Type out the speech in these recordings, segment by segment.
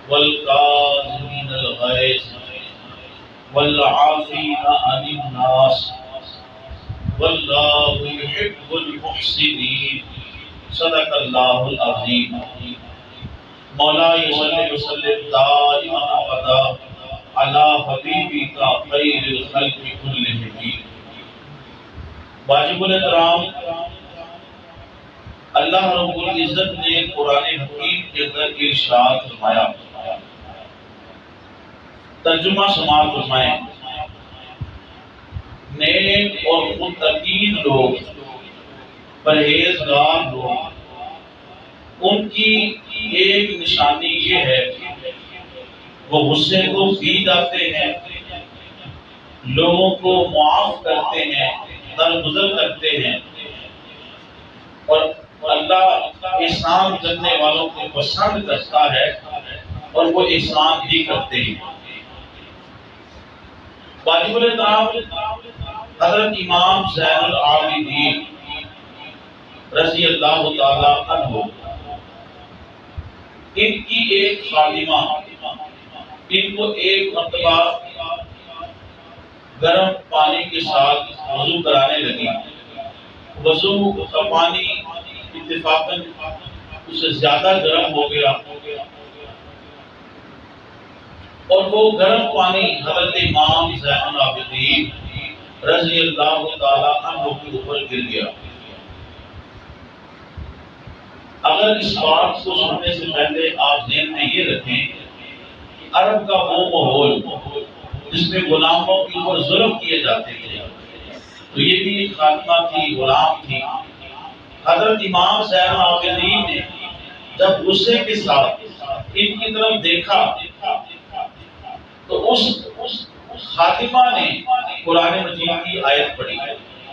والکاظمین الغیظ والعافین عن الناس واللہ یحب المحسنین۔ صدق اللہ العظیم۔ مولا صلی وسلم دائما ابدا علی حبیبک خیر الخلق کلہم۔ واجب الاحترام، اللہ رب العزت نے قرآن حکیم کے اندر ارشاد فرمایا، ترجمہ سماعت فرمائیں، نیک اور متقین لوگ، پرہیزگار لوگ، ان کی ایک نشانی یہ ہے وہ غصے کو پی جاتے ہیں، لوگوں کو معاف کرتے ہیں، درگزر کرتے ہیں، اور اللہ احسان کرنے والوں کو پسند کرتا ہے اور وہ احسان بھی کرتے ہیں۔ واجب الاحترام حضرت امام زین العابدین رضی اللہ تعالی عنہ، ان کی ایک خادمہ ان کو ایک مرتبہ گرم پانی کے ساتھ وضو کرانے لگی۔ وضو کا پانی اتفاقاً اس سے زیادہ گرم ہو گیا اور وہ گرم پانی حضرت امام زین العابدین رضی اللہ تعالی عنہ کے اوپر گر گیا۔ اگر اس بات کو سننے سے پہلے آپ ذہن میں یہ رکھیں کہ عرب کا وہ ماحول جس میں غلاموں کے اوپر ظلم کیے جاتے تھے، تو یہ بھی خاتمہ تھی، غلام تھی۔ حضرت امام زین العابدین نے جب غصے کے ساتھ ان کی طرف دیکھا تو اس خاتمہ نے قرآن مجید کی آیت پڑھی،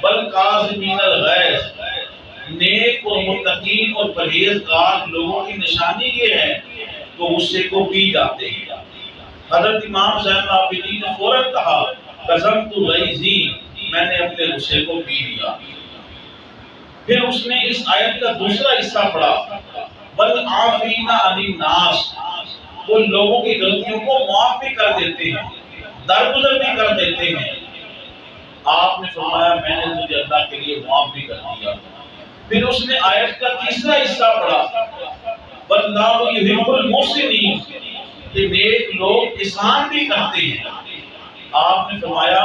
والکاظمین الغیظ، نیک اور متقین اور پرہیزگار لوگوں کی نشانی یہ ہے کہ غصے کو پی جاتے ہیں۔ حضرت امام زین العابدین نے فوراً کہا، قسمت غیظی، میں نے اپنے غصے کو پی لیا۔ پھر اس نے اس آیت کا دوسرا حصہ پڑھا، والعافین عن الناس، وہ لوگوں کی غلطیوں کو معاف بھی کر دیتے ہیں، درگزر بھی کر دیتے ہیں۔ آپ نے فرمایا میں نے تجھے اللہ کے لیے معاف بھی کر دیا۔ پھر اس نے آیت کا تیسرا حصہ پڑھا، واللہ یحب المحسنین، کہ نیک لوگ احسان بھی کرتے ہیں۔ آپ نے فرمایا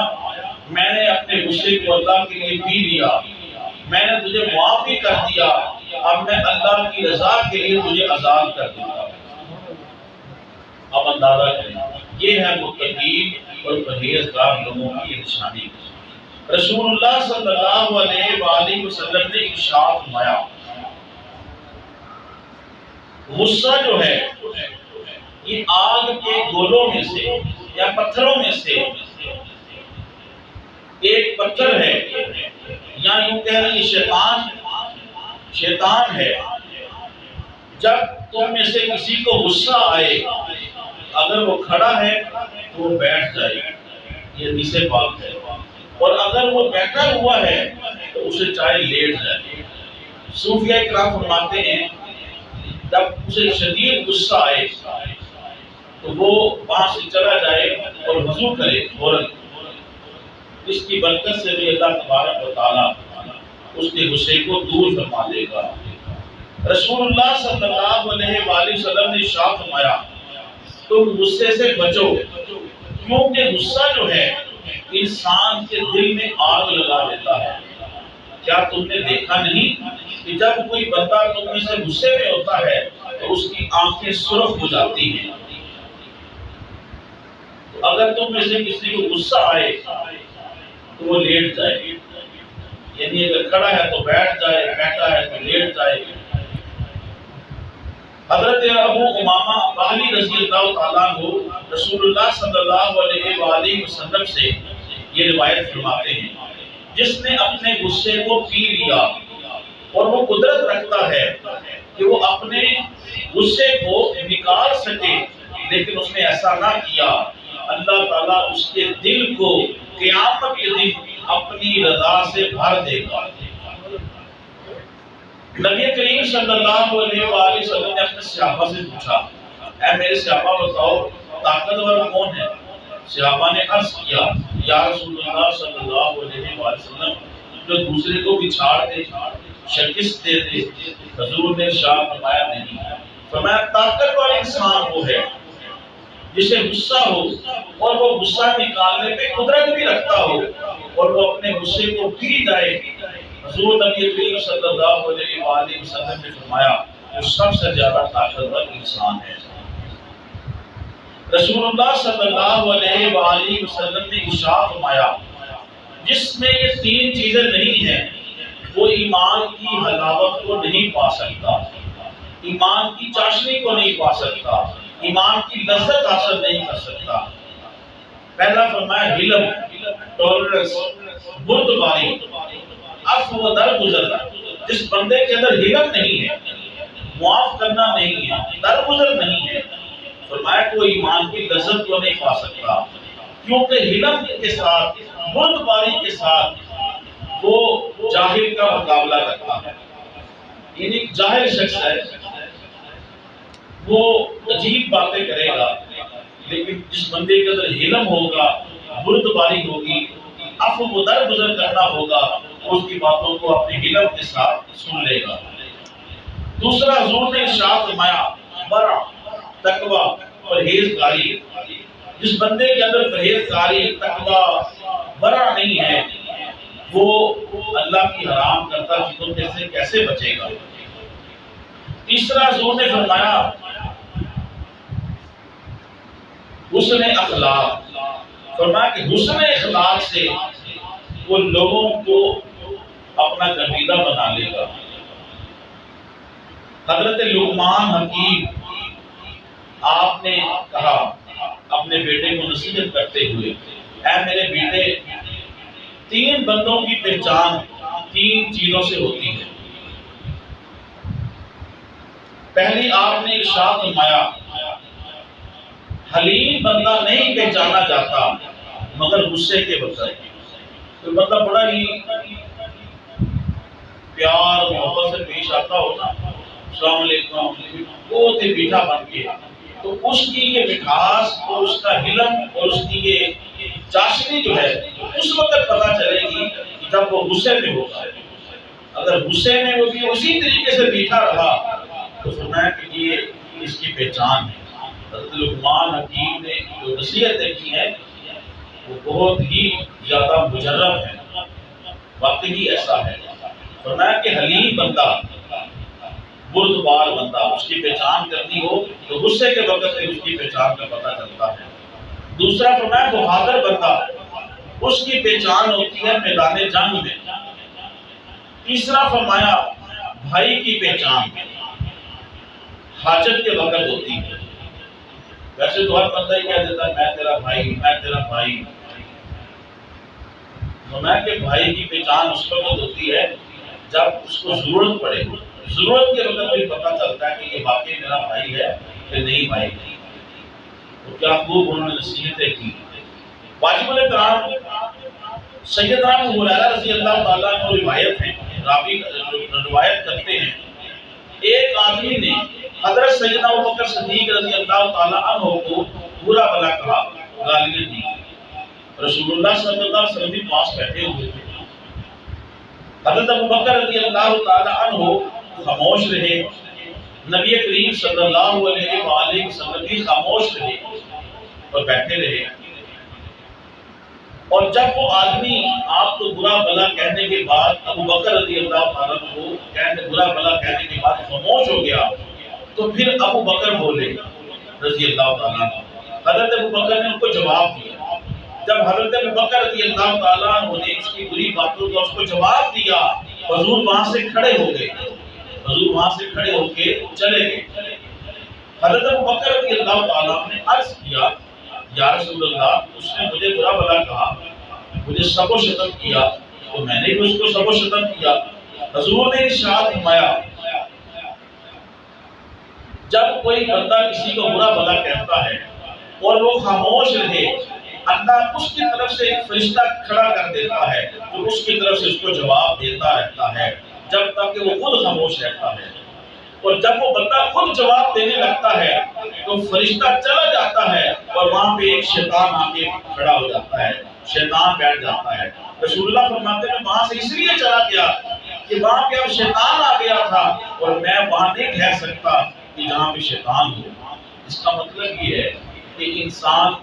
میں نے اپنے غصے کو اللہ کے لیے پی لیا، میں نے تجھے معاف بھی کر دیا، اب میں اللہ کی رضا کے لیے تجھے آزاد کر دوں گا۔ اب اندازہ کریں، یہ ہے متقین اور پرہیزگار لوگوں کی نشانی۔ رسول اللہ صلی اللہ علیہ وآلہ وسلم نے ارشاد فرمایا، غصہ جو ہے یہ آگ کے گولوں میں سے یا پتھروں میں سے ایک پتھر ہے، یا یوں کہہ رہے شیطان ہے۔ جب تم میں سے کسی کو غصہ آئے، اگر وہ کھڑا ہے تو وہ بیٹھ جائے، یہ حدیث پاک ہے، اور اگر وہ بیٹھا ہوا ہے تو اسے چاہے لیٹ جائے۔ صوفیہ کرام فرماتے ہیں جب اسے شدید غصہ آئے تو وہ وہاں سے چلا جائے اور وضو کرے فوراً، اس کی برکت سے بھی اللہ تبارک و تعالیٰ اس کے غصے کو دور فرما دے گا۔ رسول اللہ صلی اللہ علیہ وآلہ وسلم نے ارشاد فرمایا، تم غصے سے بچو، کیونکہ غصہ جو ہے انسان کے دل میں آگ لگا دیتا ہے۔ کیا تم نے دیکھا نہیں کہ جب کوئی بندہ تم میں سے غصے میں ہوتا ہے تو اس کی آنکھیں سرخ ہو جاتی ہیں؟ تو اگر تم میں سے کسی کو غصہ آئے تو وہ لیٹ جائے، یعنی اگر کھڑا ہے تو بیٹھ جائے، بیٹھا ہے تو لیٹ جائے۔ حضرت ابو امامہ باہلی رضی اللہ تعالیٰ عنہ رسول اللہ صلی اللہ علیہ وآلہ وسلم سے یہ روایت فرماتے ہیں، جس نے اپنے غصے کو پی لیا اور وہ قدرت رکھتا ہے کہ وہ اپنے غصے کو نکال سکے، لیکن اس نے ایسا نہ کیا، اللہ تعالیٰ اس کے دل کو قیامت کے دن اپنی رضا سے بھر دے گا۔ نبی کریم صلی اللہ علیہ وآلہ وسلم نے اپنے صحابہ سے پوچھا، اے میرے صحابہ بتاؤ طاقتور کون ہے؟ صحابہ نے عرض کیا یا رسول اللہ صلی اللہ علیہ وسلم جو دوسرے کو بچھاڑ دے، شکست دے دے۔ حضور نے ارشاد فرمایا نہیں، فرمایا طاقتور انسان وہ ہے جسے غصہ ہو اور وہ غصہ نکالنے پہ قدرت بھی رکھتا ہو اور وہ اپنے غصے کو پی جائے۔ حضور نبی کریم صلی اللہ علیہ وآلہ وسلم نے فرمایا وہ سب سے زیادہ طاقتور انسان ہے۔ رسول اللہ صلی اللہ علیہ وآلہ وسلم نے ارشاد فرمایا جس میں یہ تین چیزیں نہیں ہیں وہ ایمان کی حلاوت کو نہیں پا سکتا، ایمان کی چاشنی کو نہیں پا سکتا، ایمان کی لذت حاصل نہیں کر سکتا۔ پہلا فرمایا علم، ٹالرنس، بردباری، عفو و درگزر۔ جس بندے کے اندر علم نہیں ہے، معاف کرنا نہیں ہے، درگزر نہیں ہے، فرمایا کہ وہ ایمان کی لذت کو نہیں پا سکتا، کیونکہ علم کے ساتھ، بردباری کے ساتھ وہ جاہل کا مقابلہ کرتا ہے۔ یعنی جاہل شخص ہے، وہ عجیب باتیں کرے گا، لیکن جس بندے کے اندر علم ہوگا، بردباری ہوگی، عفو و درگزر کرنا ہوگا، اس کی باتوں کو اپنے علم کے ساتھ سن لے گا۔ دوسرا حضور نے ارشاد فرمایا ورع، تقوی، پرہیزگاری۔ جس بندے کے اندر پرہیزگاری، تقوی، ورع نہیں ہے، وہ اللہ کی حرام کرتا چیزوں سے کیسے بچے گا؟ تیسرا حضور نے فرمایا حسن اخلاق، فرمایا کہ حسن اخلاق سے وہ لوگوں کو اپنا گرویدہ بنا لے گا۔ حضرت لقمان حکیم آپ نے کہا اپنے بیٹے کو نصیحت کرتے ہوئے، اے میرے بیٹے، تین بندوں کی پہچان تین چیزوں سے ہوتی ہے۔ پہلی آپ نے ارشاد فرمایا حلیم بندہ نہیں پہچانا جاتا مگر غصے کے وقت۔ کوئی بندہ بڑا ہی پیار محبت سے پیش آتا ہو نا، السلام علیکم، بہت ہی میٹھا بن کے، تو اس کی یہ مٹھاس اور اس کا علم اور اس کی یہ چاشنی جو ہے اس وقت پتہ چلے گی جب وہ غصے میں ہوگا۔ اگر غصے میں وہ بھی اسی طریقے سے میٹھا رہا تو فرمایا کہ یہ اس کی پہچان ہے۔ حضرت لقمان حکیم نے جو نصیحتیں کی ہیں وہ بہت ہی زیادہ مجرب ہے، واقعی ایسا ہے۔ فرمایا کہ حلیم بندہ، بردبار بندہ، اس کی پہچان کرنی ہو تو غصے کے وقت میں اس کی پہچان کا پتہ چلتا ہے۔ دوسرا فرمایا بہادر بندہ، اس کی پہچان ہوتی ہے میدان جنگ میں۔ تیسرا فرمایا بھائی کی پہچان حاجت کے وقت ہوتی ہے۔ ویسے تو ہر بندہ ہی کہہ دیتا ہے میں تیرا بھائی، میں تیرا بھائی۔ فرمایا کہ بھائی کی پہچان اس وقت ہوتی ہے جب اس کو ضرورت پڑے، ضرورت کے وقت بھی پتہ چلتا ہے کہ یہ واقعی میرا بھائی ہے کہ نہیں بھائی۔ تو کیا خوب انہوں نے نصیحتیں کی۔ واجب الاحترام سیدنا ابو ہریرہ رضی اللہ تعالیٰ عنہ روایت ہے، راوی روایت کرتے ہیں ایک آدمی نے حضرت سیدنا ابوبکر صدیق رضی اللہ تعالیٰ عنہ کو برا بھلا کہا، گالیاں دی۔ رسول اللہ صلی اللہ علیہ وسلم بھی پاس بیٹھے ہوئے تھے۔ حضرت ابوبکر رضی اللہ تعالیٰ عنہ خاموش رہے، نبی کریم صلی اللہ علیہ وآلہ وسلم بھی خاموش رہے اور بیٹھے رہے۔ اور جب وہ آدمی آپ کو برا بھلا کہنے کے بعد ابوبکر رضی اللہ تعالیٰ کو برا بھلا کہنے کے بعد خاموش ہو گیا تو پھر ابوبکر بولے رضی اللہ تعالیٰ۔ حضرت ابوبکر نے ان کو جواب دیا۔ جب حضرت ابوبکر رضی اللہ تعالیٰ نے اس کی بری باتوں کا اس کو جواب دیا، حضور وہاں سے کھڑے ہو گئے، حضور وہاں سے کھڑے ہو کے چلے گئے۔ حضرت ابوبکر رضی اللہ تعالیٰ نے عرض کیا یا رسول اللہ، اس نے مجھے برا بھلا کہا، مجھے سب و شتم کیا، تو میں نے بھی اس کو سب و شتم کیا۔ حضور نے ارشاد فرمایا جب کوئی بندہ کسی کو برا بھلا کہتا ہے اور وہ خاموش رہے، اللہ اس کی طرف سے ایک فرشتہ کھڑا کر دیتا ہے جو اس کی طرف سے اس کو جواب دیتا رہتا ہے جب تک کہ وہ خود خاموش رہتا ہے۔ اور جب وہ بندہ خود جواب دینے لگتا ہے تو فرشتہ چلا جاتا ہے اور وہاں پہ ایک شیطان آ کے کھڑا ہو جاتا ہے، شیطان بیٹھ جاتا ہے۔ رسول اللہ فرماتے ہیں وہاں سے اس لیے چلا گیا کہ وہاں پہ اب شیطان آ گیا تھا اور میں وہاں نہیں ٹھہر سکتا کہ جہاں پہ شیطان ہو۔ اس کا مطلب یہ ہے کہ انسان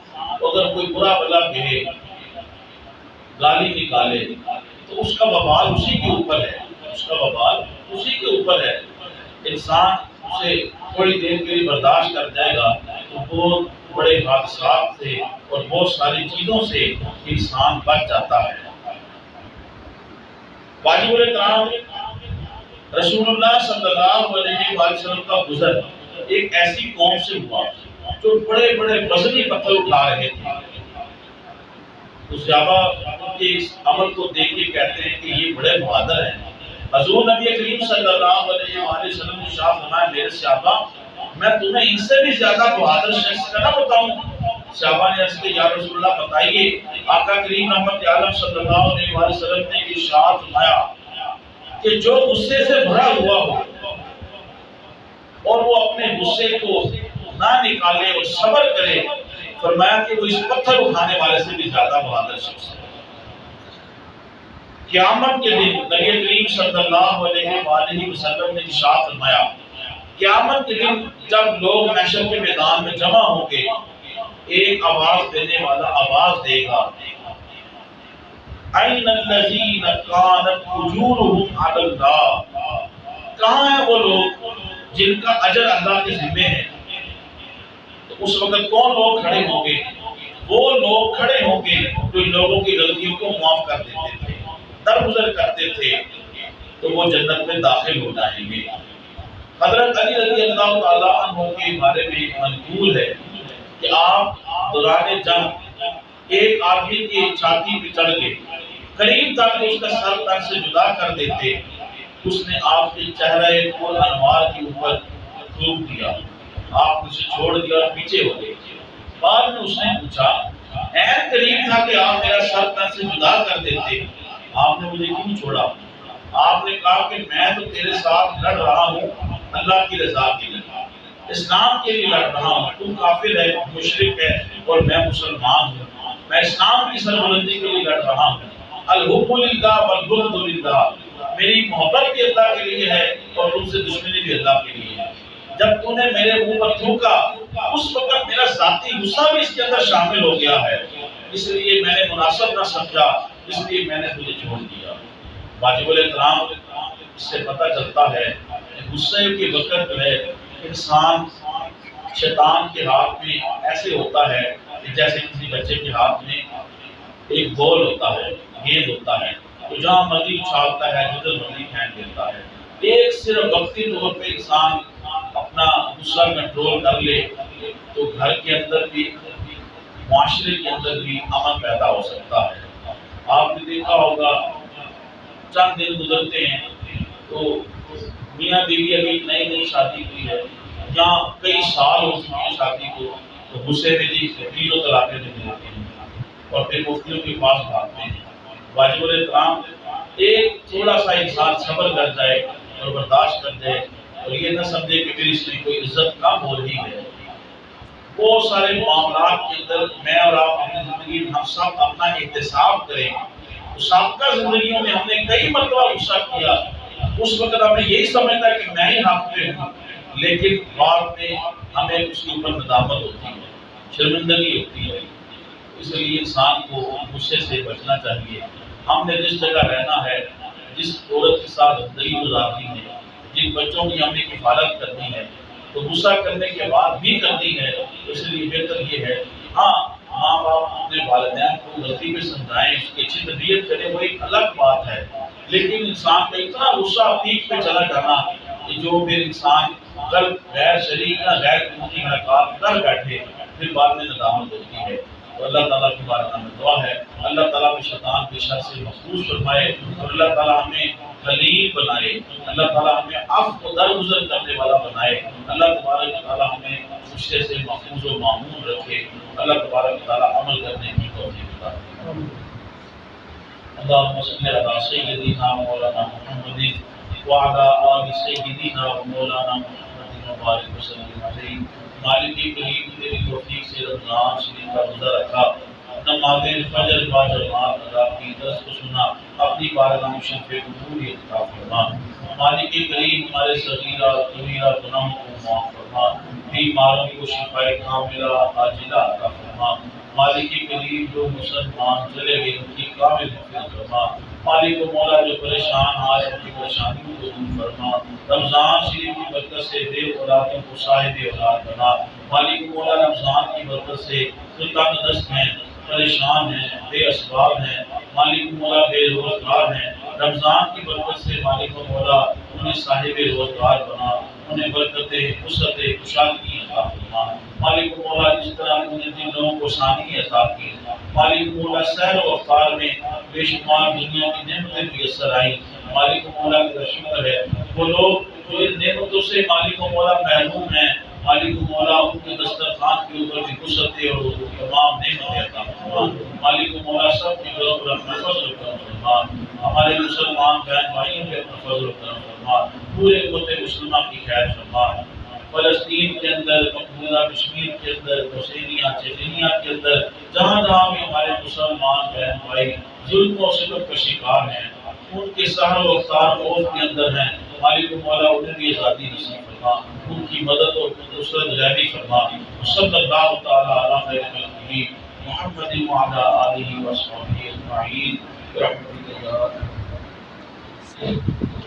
اگر کوئی برا بلا کہے، گالی نکالے، تو اس کا وبال اسی کے اوپر ہے، اس کا وبال اسی کے اوپر ہے۔ انسان اسے تھوڑی دیر کے لیے برداشت کر جائے گا تو بہت بڑے حادثات سے اور بہت ساری چیزوں سے انسان بچ جاتا ہے۔ واجب الاحترام، رسول اللہ صلی اللہ علیہ وسلم کا گزر ایک ایسی قوم سے ہوا جو بڑے بڑے وزنی پتھر اٹھا رہے تھے۔ تو صحابہ کے اس عمل کو دیکھ کے کہتے ہیں کہ یہ بڑے بہادر ہیں۔ حضور نبی کریم صلی اللہ علیہ وآلہ وسلم نے ارشاد فرمایا میرے صحابہ میں تمہیں ان سے بھی زیادہ بہادر شخص کا نہ بتاؤں؟ صحابہ نے عرض کیا یا رسول اللہ بتائیے۔ آقا کریم رحمت عالم صلی اللہ علیہ وآلہ وسلم نے ارشاد فرمایا کہ جو غصے سے بھرا ہوا ہو اور وہ اپنے غصے کو نہ نکالے اور صبر کرے، فرمایا کہ وہ اس پتھر اٹھانے والے سے بھی زیادہ بہادر شخص ہے۔ قیامت کے دن نبی کریم صلی اللہ علیہ وآلہ وسلم نے ارشاد فرمایا قیامت کے دن جب لوگ محشر کے میدان میں جمع ہوں گے، ایک آواز دینے والا آواز دے گا اَيْنَ الَّذِينَ كَانَتْ أُجُورُهُمْ عَلَى اللَّهِ، کہاں ہیں وہ لوگ جن کا اجر اللہ کے ذمے ہے؟ تو اس وقت کون لوگ کھڑے ہوں گے؟ وہ لوگ کھڑے ہوں گے جو لوگوں کی غلطیوں کو معاف کر دیتے تھے، درگزر کرتے تھے، تو وہ جنت میں داخل ہو جائیں گے۔ حضرت علی رضی اللہ تعالیٰ عنہ کے بارے میں منقول ہے کہ آپ دوران جنگ ایک آدمی کی چھاتی پہ چڑھ کے قریب تک اس کا سر تن سے جدا کر دیتے، اس نے آپ کے چہرے پر انوار کے اوپر تھوک دیا، آپ اسے چھوڑ دیا اور پیچھے ہو گئے۔ بعد میں اس نے پوچھا این قریب تھا کہ آپ میرا سر تن سے جدا کر دیتے، آپ نے مجھے کیوں چھوڑا؟ آپ نے کہا کہ میں تو تیرے ساتھ لڑ رہا ہوں اللہ کی رضا کے لیے، اسلام کے لیے لڑ رہا ہوں، تم کافر ہے، مشرک ہے اور میں مسلمان ہوں، میں اسلام کی سربلندی کے لیے لڑ رہا ہوں۔ الحب للہ والبغض للہ، میری محبت بھی اللہ کے لیے ہے اور تم سے دشمنی بھی اللہ کے لیے ہے۔ جب تو نے میرے منہ پر تھوکا اس وقت میرا ذاتی غصہ بھی اس کے اندر شامل ہو گیا ہے، اس لیے میں نے مناسب نہ سمجھا، اس لیے میں نے تجھے چھوڑ دیا۔ واجب الاحترام، اس سے پتہ چلتا ہے کہ غصے کے وقت جو ہے انسان شیطان کے ہاتھ میں ایسے ہوتا ہے کہ جیسے کسی بچے کے ہاتھ میں ایک بال ہوتا ہے، گیند ہوتا ہے، تو جہاں مرضی اچھالتا ہے، جدھر مرضی پھینک دیتا ہے۔ ایک صرف وقتی طور پہ انسان اپنا غصہ کنٹرول کر لے تو گھر کے اندر بھی، معاشرے کے اندر بھی امن پیدا ہو سکتا ہے۔ آپ نے دیکھا ہوگا چند دن گزرتے ہیں تو میاں بیوی ابھی نئی نئی شادی ہوئی ہے یا کئی سال ہو چکے ہیں شادی کو، تو غصے میں جی تینوں طلاقیں دے دیتے ہیں اور پھر مفتیوں کے پاس بھاگتے ہیں۔ واجب الاحترام، ایک تھوڑا سا انسان صبر کر جائے اور برداشت کر جائے اور یہ نہ سمجھے کہ میری اس میں کوئی عزت کم ہو رہی ہے۔ بہت سارے معاملات کے اندر میں اور آپ اپنی زندگی میں ہم سب اپنا احتساب کریں۔ سابقہ زندگیوں میں ہم نے کئی مرتبہ غصہ کیا، اس وقت ہمیں یہی سمجھتا ہے کہ میں ہی حق پہ ہوں، لیکن بعد میں ہمیں اس کے اوپر ندامت ہوتی ہے، شرمندگی ہوتی ہے۔ اس لیے انسان کو غصے سے بچنا چاہیے۔ ہم نے جس جگہ رہنا ہے، جس عورت کے ساتھ زندگی گزارنی ہے، جن بچوں کی ہم نے کفالت کرنی ہے، تو غصہ کرنے کے بعد بھی کرنی ہے۔ اس لیے بہتر یہ ہے، ہاں ماں باپ اپنے والدین کو غلطی پہ سمجھائیں، اس کی اچھی تربیت کریں، وہ ایک الگ بات ہے، لیکن انسان کا اتنا غصہ پیک پہ چلا جانا کہ جو پھر انسان کل غیر شریک یا غیر قانونی حرکات کر بیٹھے، پھر بعد میں ندامت ہوتی ہے۔ تو اللہ تعالیٰ کی بارگاہ میں دعا ہے اللہ تعالیٰ کو شیطان کے شر سے محفوظ فرمائے اور اللہ تعالیٰ ہمیں حلیم بنائے، اللہ تعالیٰ ہمیں عفو و درگزر کرنے والا بنائے، اللہ تبارک و تعالیٰ ہمیں غصے سے محفوظ و معمون رکھے، اللہ تبارک و تعالیٰ عمل کرنے کی توفیق عطا فرمائے۔ اللہم صلی علی سیدنا مولانا محمد وعلى آل سيدنا ومولانا محمد وبارك وسلم علیہ۔ مالک کریم تیری توفیق سے رمضان شریف کا روزہ رکھا، نماز فجر با جماعت ادا کی، درس کو سنا، اپنی بارگاہ میں شرف قبول عطا فرما۔ مالک کریم ہمارے صغیرہ کبیرہ گناہوں کو معاف فرما، بیماروں کو شفاء کاملہ عاجلہ عطا فرما۔ مالک کریم جو مسلمان چلے گئے ان کی کامل مغفرت فرما۔ مالک و مولا جو پریشان آئے ان کی پریشانیوں کو دور فرما۔ رمضان شریف کی برکت سے بے اولادوں کو صاحب اولاد بنا۔ مالک و مولا رمضان کی برکت سے جو تنگ دست ہیں، پریشان ہیں، بے اسباب ہیں، مالک و مولا بے روزگار ہیں، رمضان کی برکت سے مالک و مولا انہیں صاحب روزگار بنا، انہیں برکت وسعت کشادگی عطا فرما۔ مالک و مولا جس طرح انہیں جن لوگوں کو ثانی عطا کی، مالک و مولا سحر و افطار میں بے شمار دنیا کی نعمتیں میسر آئیں، مالک و مولا کا شکر ہے۔ وہ لوگ جو ان نعمتوں سے مالک و مولا محروم ہیں، مالک و مولا ان کے دسترخوان کے اوپر بھی وسعت اور تمام نعمتیں عطا فرما۔ مالک و مولا سب کی گھروں پر اپنا فضل و کرم فرما، ہمارے مسلمان بہن بھائیوں پہ اپنا فضل و کرم فرما، پورے امت مسلمہ کی خیر فرما۔ فلسطین کے اندر، مقبوضہ کشمیر کے اندر، حسینیہ چچینیہ کے اندر، جہاں جہاں بھی ہمارے مسلمان بہن بھائی ظلم و ستم کا شکار ہیں، ان کے سحر و افطار خوف کے اندر ہیں، مالک و مولا انہیں بھی آزادی نصیب فرما، ان کی مدد اور نصرت رحمی فرما۔ صلی اللہ تعالی علی خیر خلقہ محمد وعلی آلہ وصحبہ اجمعین برحمتک یا ارحم الراحمین۔